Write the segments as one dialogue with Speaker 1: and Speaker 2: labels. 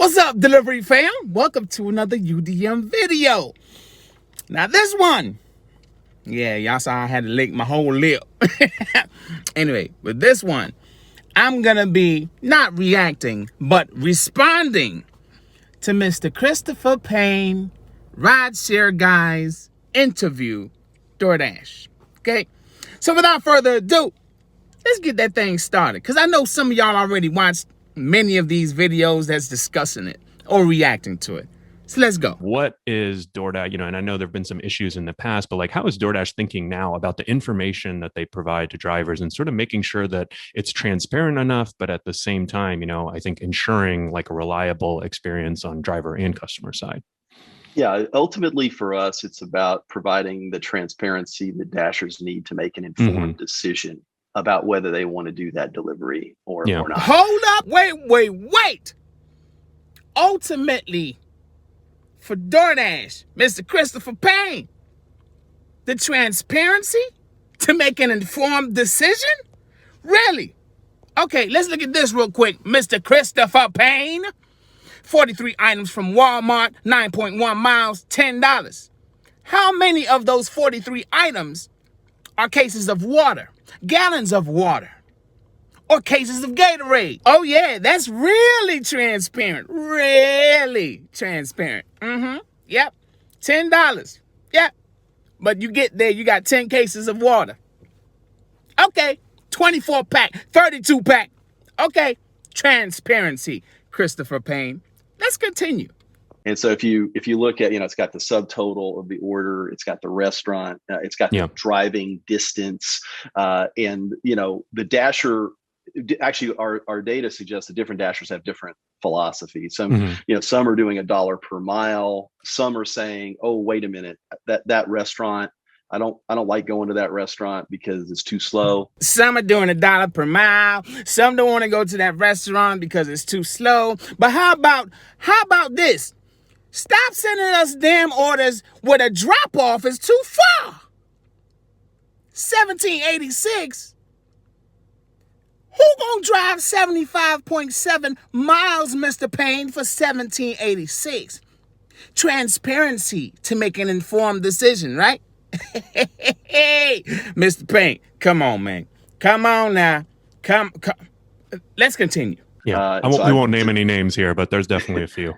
Speaker 1: What's up, delivery fam? Welcome to another UDM video. Now this one, yeah, y'all saw I had to lick my whole lip. Anyway, with this one, I'm gonna be not reacting, but responding to Mr. Christopher Payne, Rideshare Guy's interview, DoorDash. Okay, so without further ado, let's get that thing started. Because I know some of y'all already watched many of these videos that's discussing it or reacting to it. So let's go.
Speaker 2: What is DoorDash? And I know there have been some issues in the past, but like, how is DoorDash thinking now about the information that they provide to drivers and sort of making sure that it's transparent enough, but at the same time, I think ensuring like a reliable experience on driver and customer side?
Speaker 3: Yeah, ultimately for us, it's about providing the transparency that Dashers need to make an informed decision about whether they want to do that delivery or not.
Speaker 1: Hold up, wait. Ultimately, for DoorDash, Mr. Christopher Payne, the transparency to make an informed decision? Really? Okay, let's look at this real quick, Mr. Christopher Payne. 43 items from Walmart, 9.1 miles, $10. How many of those 43 items are cases of water, gallons of water, or cases of Gatorade? Oh yeah, that's really transparent. Really transparent. Yep. $10. Yep. But you get there, you got 10 cases of water. Okay. 24 pack, 32 pack. Okay. Transparency, Christopher Payne. Let's continue.
Speaker 3: And so if you look at, it's got the subtotal of the order, it's got the restaurant, it's got the driving distance, and the Dasher. Actually, our data suggests that different Dashers have different philosophies. Some, some are doing $1 per mile. Some are saying, "Oh, wait a minute, that restaurant, I don't like going to that restaurant because it's too slow."
Speaker 1: Some are doing $1 per mile. Some don't want to go to that restaurant because it's too slow. But how about this? Stop sending us damn orders where the drop-off is too far. 1786. Who gonna drive 75.7 miles, Mr. Payne, for 1786? Transparency to make an informed decision, right? Hey, Mr. Payne, come on, man. Come on now. Come. Let's continue.
Speaker 2: Yeah, we won't name any names here, but there's definitely a few.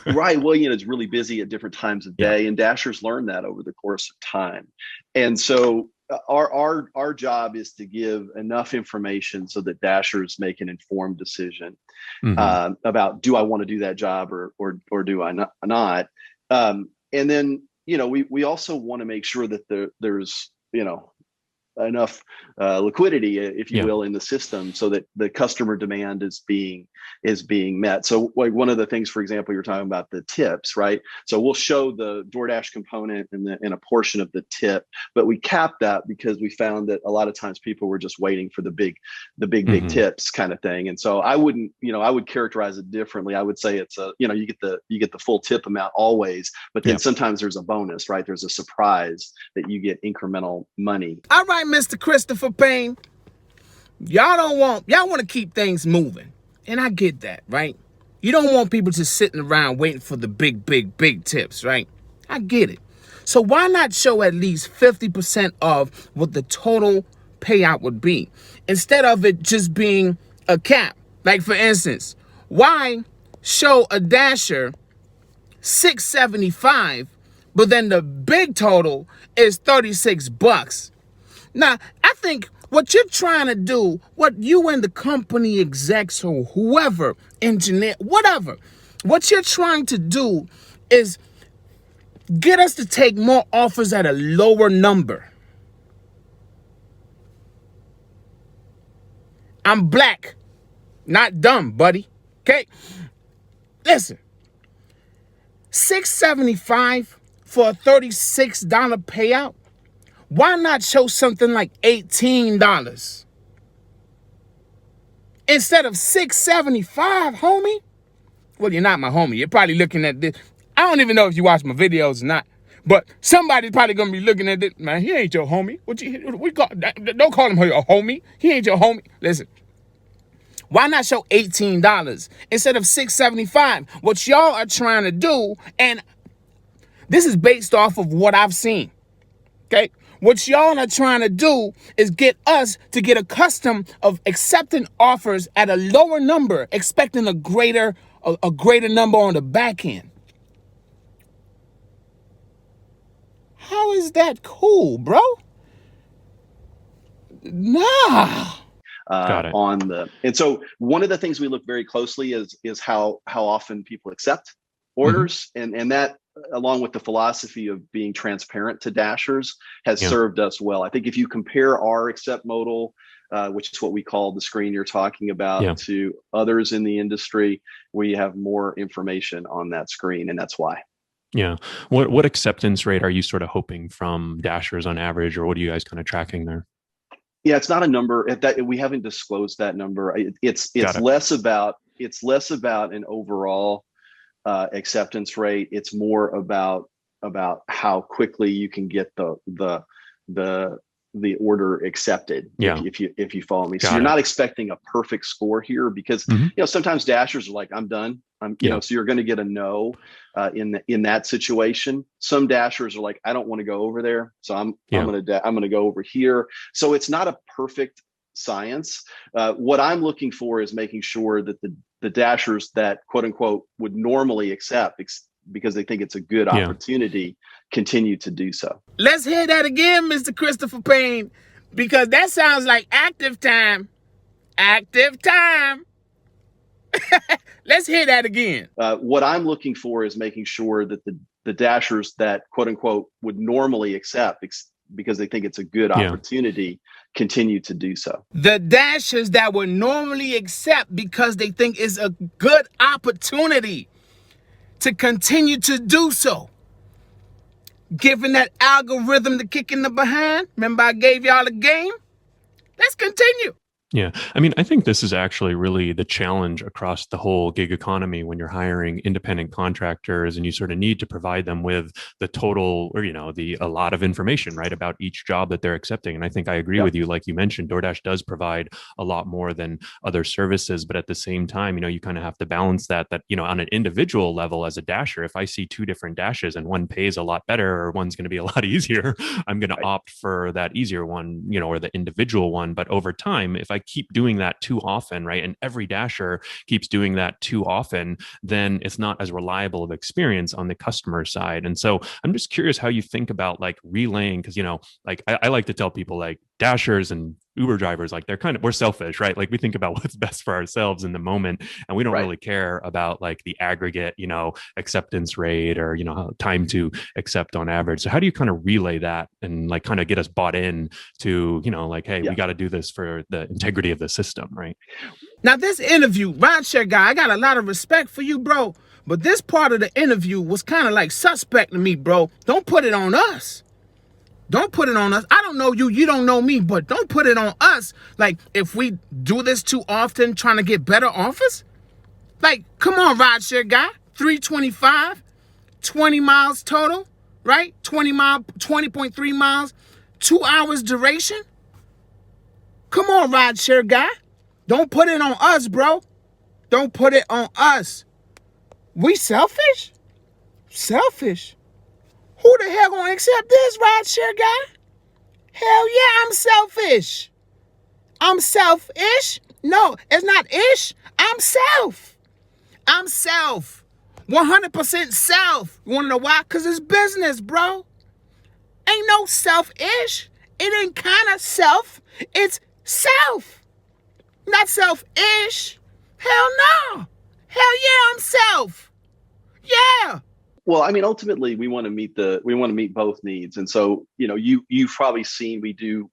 Speaker 3: Right. Well, it's really busy at different times of day, and Dashers learn that over the course of time. And so our job is to give enough information so that Dashers make an informed decision about, do I want to do that job or do I not? And then, we also want to make sure that there's, enough liquidity, if you will, in the system so that the customer demand is being met. So like one of the things, for example, you're talking about the tips, right? So we'll show the DoorDash component in a portion of the tip, but we cap that because we found that a lot of times people were just waiting for the big tips kind of thing. And so I wouldn't, I would characterize it differently. I would say it's you get the full tip amount always, but then sometimes there's a bonus, right? There's a surprise that you get incremental money.
Speaker 1: All right, Mr. Christopher Payne, y'all want to keep things moving. And I get that, right? You don't want people just sitting around waiting for the big tips, right? I get it. So why not show at least 50% of what the total payout would be instead of it just being a cap? Like, for instance, why show a Dasher $675, but then the big total is $36? Now, I think what you're trying to do, what you and the company execs or whoever, engineer, whatever, what you're trying to do is get us to take more offers at a lower number. I'm black, not dumb, buddy. Okay? Listen, $675 for a $36 payout? Why not show something like $18 instead of $675, homie? Well, you're not my homie. You're probably looking at this. I don't even know if you watch my videos or not, but somebody's probably gonna be looking at this. Man, he ain't your homie. Don't call him your homie. He ain't your homie. Listen, Why not show $18 instead of $6.75? What y'all are trying to do, and this is based off of what I've seen, okay? What y'all are trying to do is get us to get accustomed of accepting offers at a lower number, expecting a greater number on the back end. How is that cool, bro? Nah.
Speaker 2: Got it.
Speaker 3: And so one of the things we look very closely is how often people accept orders, and that, along with the philosophy of being transparent to Dashers, has served us well. I think if you compare our accept modal, which is what we call the screen you're talking about, to others in the industry, we have more information on that screen, and that's why.
Speaker 2: Yeah. What acceptance rate are you sort of hoping from Dashers on average, or what are you guys kind of tracking there?
Speaker 3: Yeah, it's not a number that we haven't disclosed that number. It's less about an overall acceptance rate. It's more about how quickly you can get the order accepted. If you follow me. So you're not expecting a perfect score here, because sometimes Dashers are like, I'm done. So you're going to get a no in that situation. Some Dashers are like, I don't want to go over there, so I'm going to go over here. So it's not a perfect science. What I'm looking for is making sure that the Dashers that quote unquote would normally accept because they think it's a good opportunity continue to do so.
Speaker 1: Let's hear that again, Mr. Christopher Payne, because that sounds like active time. Active time. Let's hear that again.
Speaker 3: What I'm looking for is making sure that the Dashers that quote unquote would normally accept because they think it's a good opportunity continue to do so.
Speaker 1: The Dashers that would normally accept because they think it's a good opportunity to continue to do so. Giving that algorithm the kick in the behind. Remember I gave y'all a game? Let's continue.
Speaker 2: Yeah. I mean, I think this is actually really the challenge across the whole gig economy when you're hiring independent contractors, and you sort of need to provide them with the total, or, a lot of information, right, about each job that they're accepting. And I think I agree with you. Like you mentioned, DoorDash does provide a lot more than other services, but at the same time, you kind of have to balance that, on an individual level as a Dasher, if I see two different Dashes and one pays a lot better or one's going to be a lot easier, I'm going to opt for that easier one, or the individual one. But over time, if I keep doing that too often, right, and every Dasher keeps doing that too often, then it's not as reliable of experience on the customer side. And so I'm just curious how you think about like relaying, because I like to tell people, like, Dashers and Uber drivers, like, we're selfish, right? Like, we think about what's best for ourselves in the moment, and we don't really care about like the aggregate, acceptance rate or, time to accept on average. So how do you kind of relay that and like kind of get us bought in to, hey, we got to do this for the integrity of the system, right?
Speaker 1: Now this interview, Rideshare Guy, I got a lot of respect for you, bro. But this part of the interview was kind of like suspect to me, bro. Don't put it on us. Don't put it on us. I don't know you. You don't know me. But don't put it on us. Like, if we do this too often, trying to get better offers. Like, come on, Rideshare Guy. 325, 20 miles total, right? 20.3 miles, 2 hours duration. Come on, Rideshare Guy. Don't put it on us, bro. Don't put it on us. We selfish? Selfish. Who the hell gonna accept this, Rideshare Guy? Hell yeah, I'm selfish. I'm selfish? No, it's not ish. I'm self. I'm self. 100% self. You wanna know why? Because it's business, bro. Ain't no selfish. It ain't kind of self. It's self. Not selfish. Hell no. Hell yeah, I'm self. Yeah.
Speaker 3: Well, I mean, ultimately, we want to meet both needs, and so you've probably seen we do.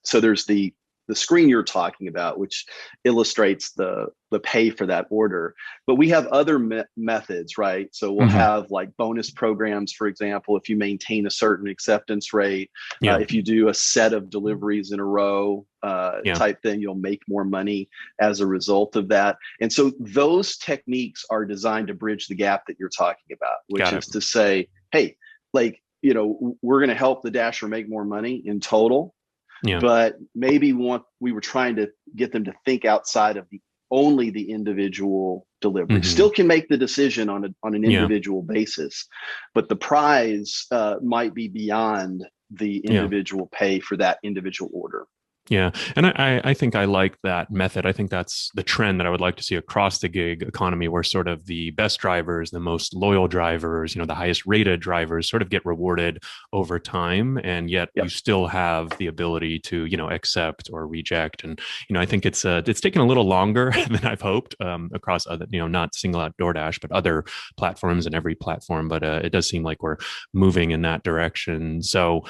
Speaker 3: So there's the screen you're talking about, which illustrates the pay for that order. But we have other methods, right? So we'll have like bonus programs, for example, if you maintain a certain acceptance rate, if you do a set of deliveries in a row type thing, you'll make more money as a result of that. And so those techniques are designed to bridge the gap that you're talking about, which is to say, hey, like, we're going to help the Dasher make more money in total. Yeah. But maybe we were trying to get them to think outside of only the individual delivery. Still can make the decision on an individual basis, but the prize might be beyond the individual pay for that individual order.
Speaker 2: Yeah. And I think I like that method. I think that's the trend that I would like to see across the gig economy, where sort of the best drivers, the most loyal drivers, the highest rated drivers sort of get rewarded over time. And yet you still have the ability to, accept or reject. And, I think it's taken a little longer than I've hoped across other, not single out DoorDash, but other platforms and every platform. But it does seem like we're moving in that direction. So,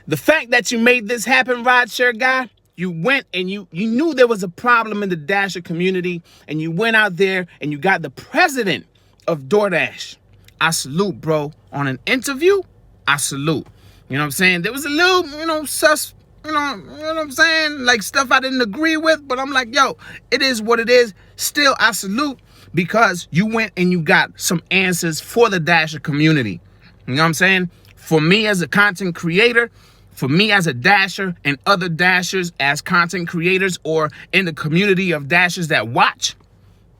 Speaker 1: the fact that you made this happen, Rideshare Guy, you went and you knew there was a problem in the Dasher community, and you went out there and you got the president of DoorDash. I salute, bro. On an interview, I salute. You know what I'm saying? There was a little, sus, you know what I'm saying? Like stuff I didn't agree with, but I'm like, yo, it is what it is. Still, I salute because you went and you got some answers for the Dasher community. You know what I'm saying? For me as a content creator, for me as a Dasher and other Dashers as content creators or in the community of Dashers that watch,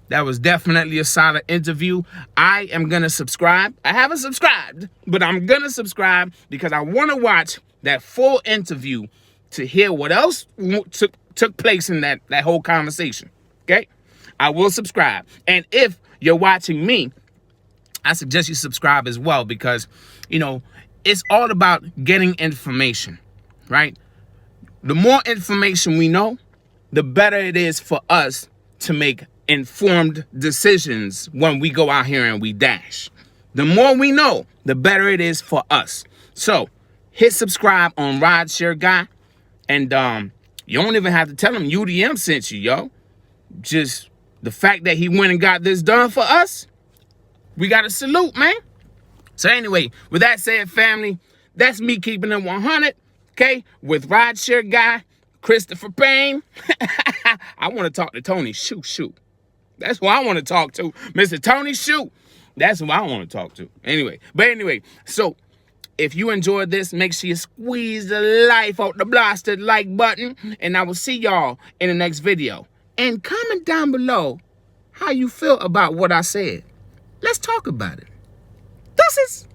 Speaker 1: that was definitely a solid interview. I am going to subscribe. I haven't subscribed, but I'm going to subscribe because I want to watch that full interview to hear what else took place in that whole conversation. Okay? I will subscribe. And if you're watching me, I suggest you subscribe as well because, it's all about getting information, right? The more information we know, the better it is for us to make informed decisions when we go out here and we dash. The more we know, the better it is for us. So hit subscribe on Rideshare Guy. And you don't even have to tell him UDM sent you, yo. Just the fact that he went and got this done for us, we got to salute, man. So anyway, with that said, family, that's me keeping it 100, okay, with Rideshare Guy, Christopher Payne. I want to talk to Tony Shoot. That's who I want to talk to, Mr. Tony Shoot. That's who I want to talk to. Anyway, so if you enjoyed this, make sure you squeeze the life out the blasted like button, and I will see y'all in the next video. And comment down below how you feel about what I said. Let's talk about it. Deuces.